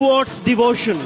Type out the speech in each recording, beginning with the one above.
towards devotion.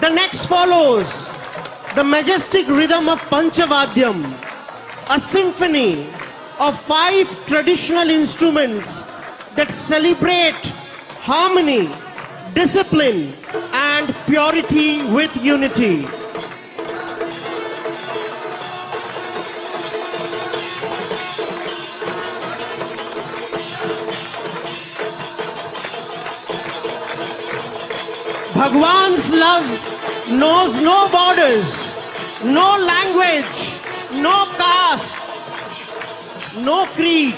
The next follows the majestic rhythm of Panchavadyam, a symphony of 5 traditional instruments that celebrate harmony, discipline, and purity with unity. Bhagwan's love knows no borders, no language, no caste, no creed.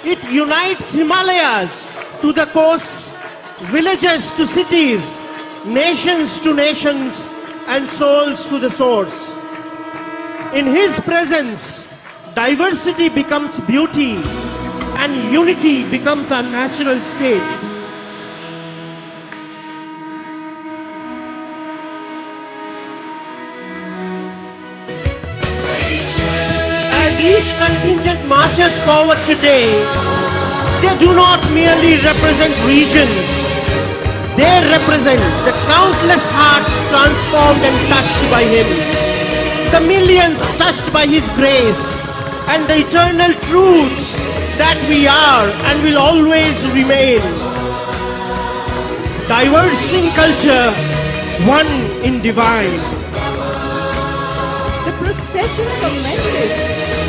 It unites Himalayas to the coasts, villages to cities, nations to nations, and souls to the source. In His presence, diversity becomes beauty and unity becomes our natural state. As each contingent marches forward today, they do not merely represent regions. They represent the countless hearts transformed and touched by Him, the millions touched by His grace, and the eternal truth that we are and will always remain. Diverse in culture, one in divine. The procession commences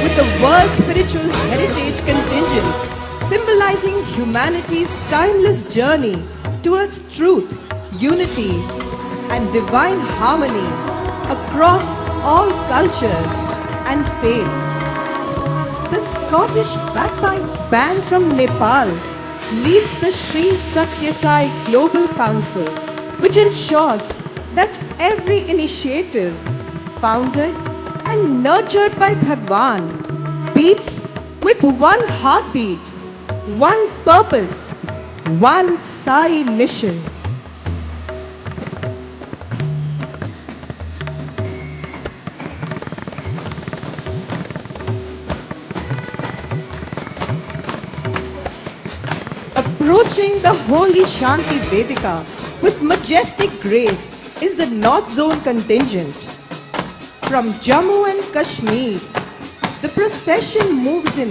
with the World Spiritual Heritage Contingent, symbolizing humanity's timeless journey towards truth, unity, and divine harmony across all cultures and faiths. The Scottish Bagpipes Band from Nepal leads the Sri Satya Sai Global Council, which ensures that every initiative founded and nurtured by Bhagwan beats with one heartbeat, one purpose, one Sai mission. Approaching the holy Shanti Vedika with majestic grace is the North Zone contingent. From Jammu and Kashmir, the procession moves in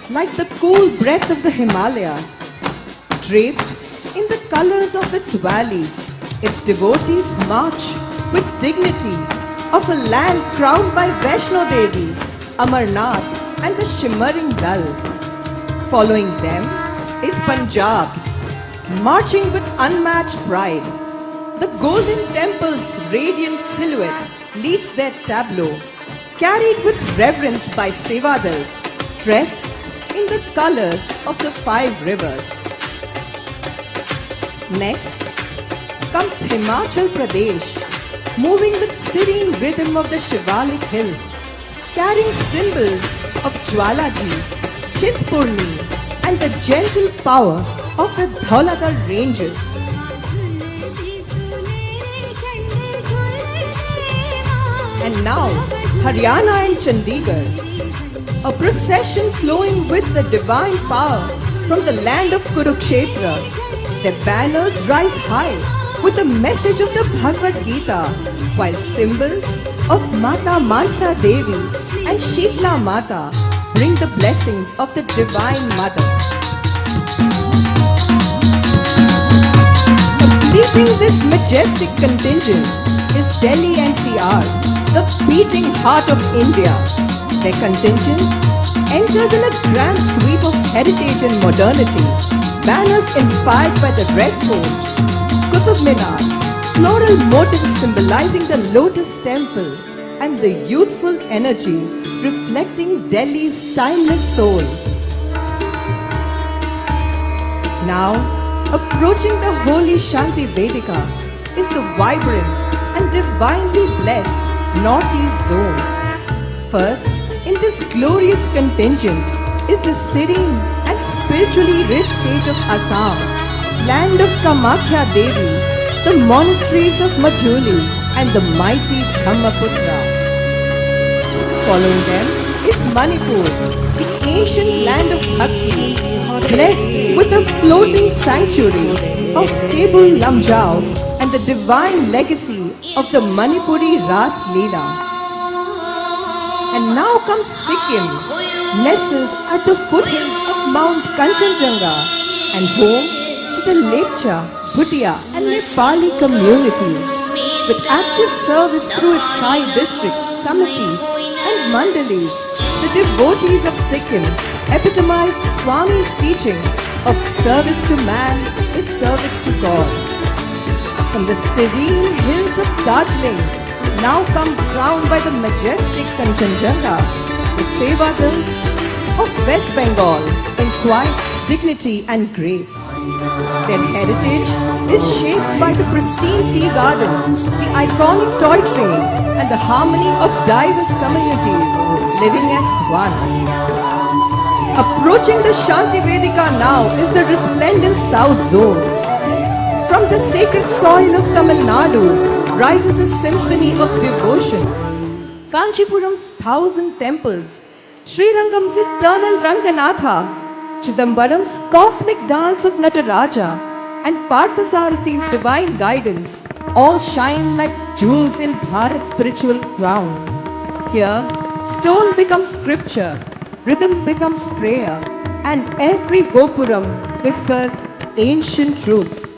like the cool breath of the Himalayas. Draped in the colors of its valleys, its devotees march with dignity of a land crowned by Vaishno Devi, Amarnath, and the shimmering Dal. Following them is Punjab, marching with unmatched pride. The Golden Temple's radiant silhouette leads their tableau, carried with reverence by Sevadals, dressed in the colors of the 5 rivers. Next comes Himachal Pradesh, moving with serene rhythm of the Shivalik hills, carrying symbols of Jwalaji, Chintpurni, and the gentle power of the Dhauladar ranges. And now, Haryana and Chandigarh, a procession flowing with the divine power from the land of Kurukshetra. Their banners rise high with the message of the Bhagavad Gita, while symbols of Mata Mansa Devi and Shitla Mata bring the blessings of the Divine Mother. Completing this majestic contingent is Delhi NCR, the beating heart of India. Their contingent enters in a grand sweep of heritage and modernity. Banners inspired by the Red Fort, Qutub Minar, floral motifs symbolizing the Lotus Temple, and the youthful energy reflecting Delhi's timeless soul. Now, approaching the holy Shanti Vedika is the vibrant and divinely blessed Northeast Zone. First, in this glorious contingent is the serene and spiritually rich state of Assam, land of Kamakhya Devi, the monasteries of Majuli, and the mighty Brahmaputra. Following them is Manipur, the ancient land of Bhakti, blessed with the floating sanctuary of Tebul Lamjao and the divine legacy of the Manipuri Ras Leela. And now comes Sikkim, nestled at the foothills of Mount Kanchenjunga and home to the Lepcha, Bhutia and Nepali communities, with active service through its side districts, samitis and mandalis. The devotees of Sikkim epitomize Swami's teaching of service to man is service to God. From the serene hills of Darjeeling, now come crowned by the majestic Kanchenjunga, the Seva Hills of West Bengal in quiet dignity and grace. Their heritage is shaped by the pristine tea gardens, the iconic toy train, and the harmony of diverse communities living as one. Approaching the Shanti Vedika now is the resplendent South Zone. From the sacred soil of Tamil Nadu rises a symphony of devotion. Kanchipuram's 1,000 temples, Srirangam eternal Ranganatha, Chidambaram's cosmic dance of Nataraja, and Parthasarathhi's divine guidance all shine like jewels in Bharat's spiritual crown. Here, stone becomes scripture, rhythm becomes prayer, and every Gopuram whispers ancient truths.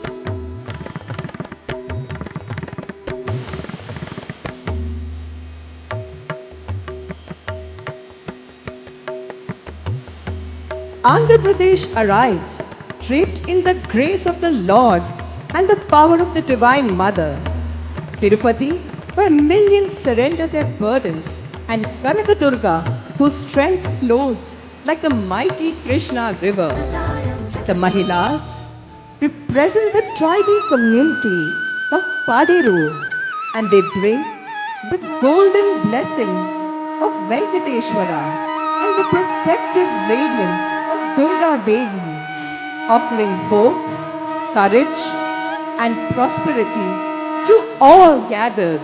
Andhra Pradesh arrives, draped in the grace of the Lord and the power of the Divine Mother. Tirupati, where millions surrender their burdens, and Kanakadurga, whose strength flows like the mighty Krishna river. The Mahilas represent the tribal community of Paderu, and they bring the golden blessings of Venkateshwara and the protective radiance Durga Devi, offering hope, courage, and prosperity to all gathered.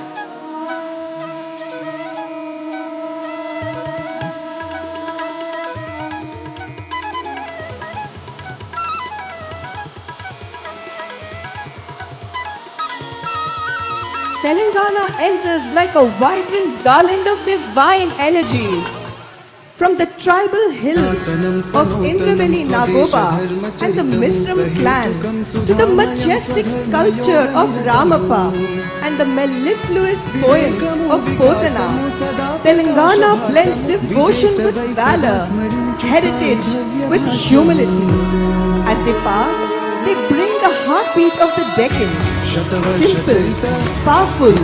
Telangana enters like a vibrant garland of divine energies. From the tribal hills of Indraveli Nagoba and the Misram clan to the majestic sculpture of Ramappa and the mellifluous poems of Potana, Telangana blends devotion with valor, heritage with humility. As they pass, they bring the heartbeat of the Deccan, simple, powerful,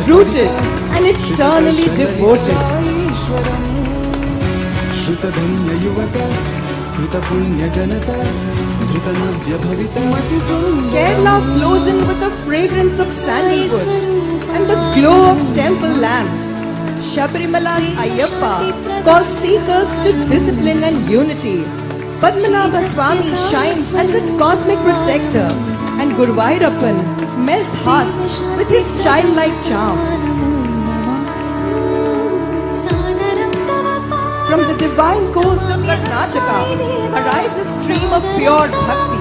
rooted and eternally devoted. श्रुतधन्य युवका Kritapunya जनता धृतनव्य भविता. Kerala flows in with the fragrance of sandalwood and the glow of temple lamps. Shabarimala's Ayyappa calls seekers to discipline and unity. Padmanabha Swami shines as the cosmic protector, and Guruvayurappan melts hearts with his childlike charm. From the divine coast of Karnataka arrives a stream of pure bhakti.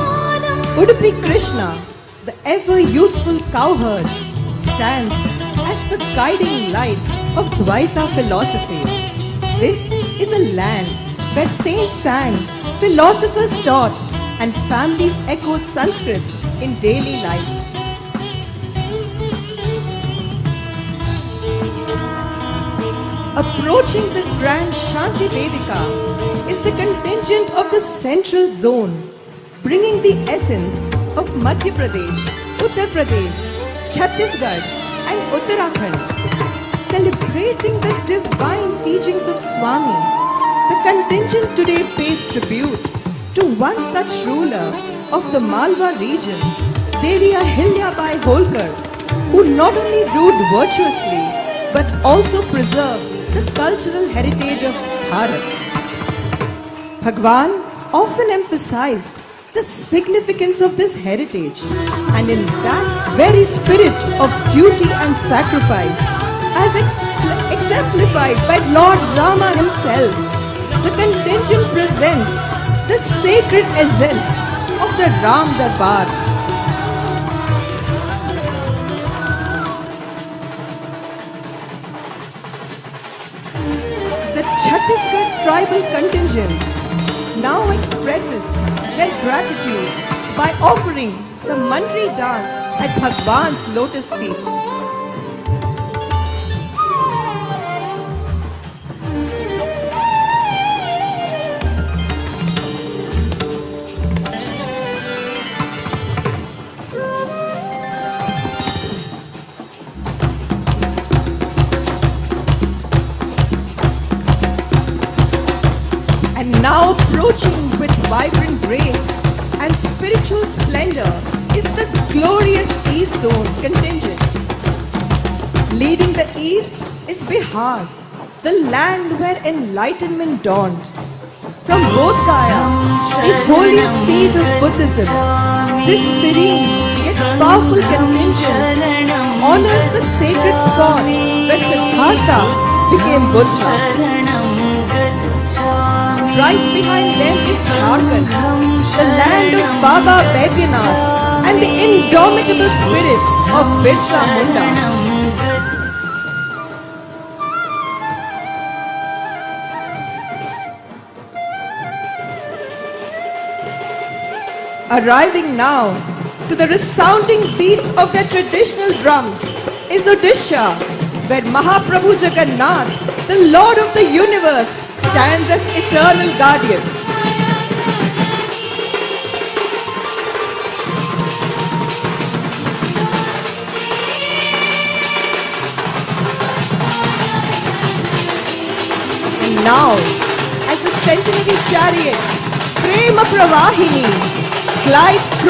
Udupi Krishna, the ever youthful cowherd, stands as the guiding light of Dvaita philosophy. This is a land where saints sang, philosophers taught, and families echoed Sanskrit in daily life. Approaching the grand Shanti Vedika is the contingent of the central zone, bringing the essence of Madhya Pradesh, Uttar Pradesh, Chhattisgarh and Uttarakhand. Celebrating the divine teachings of Swami, the contingent today pays tribute to one such ruler of the Malwa region, Devi Ahilyabai Holkar, who not only ruled virtuously but also preserved the cultural heritage of Bharat. Bhagwan often emphasized the significance of this heritage, and in that very spirit of duty and sacrifice, as exemplified by Lord Rama himself, the contingent presents the sacred essence of the Ram Darbar. The Chhattisgarh tribal contingent now expresses their gratitude by offering the Mandri dance at Bhagwan's lotus feet. And now approaching with vibrant grace and spiritual splendor is the glorious East Zone contingent. Leading the East is Bihar, the land where enlightenment dawned. From Bodh Gaya, the holiest seat of Buddhism, this serene yet powerful contingent honors the sacred spot where Siddhartha became Buddha. Right behind them is Jharkhand, the land of Baba Baidyanath and the indomitable spirit of Birsa Munda. Arriving now to the resounding beats of their traditional drums is Odisha, where Mahaprabhu Jagannath, the Lord of the universe, stands as eternal guardian. And now, as the centenary chariot, Prema Pravahini, glides through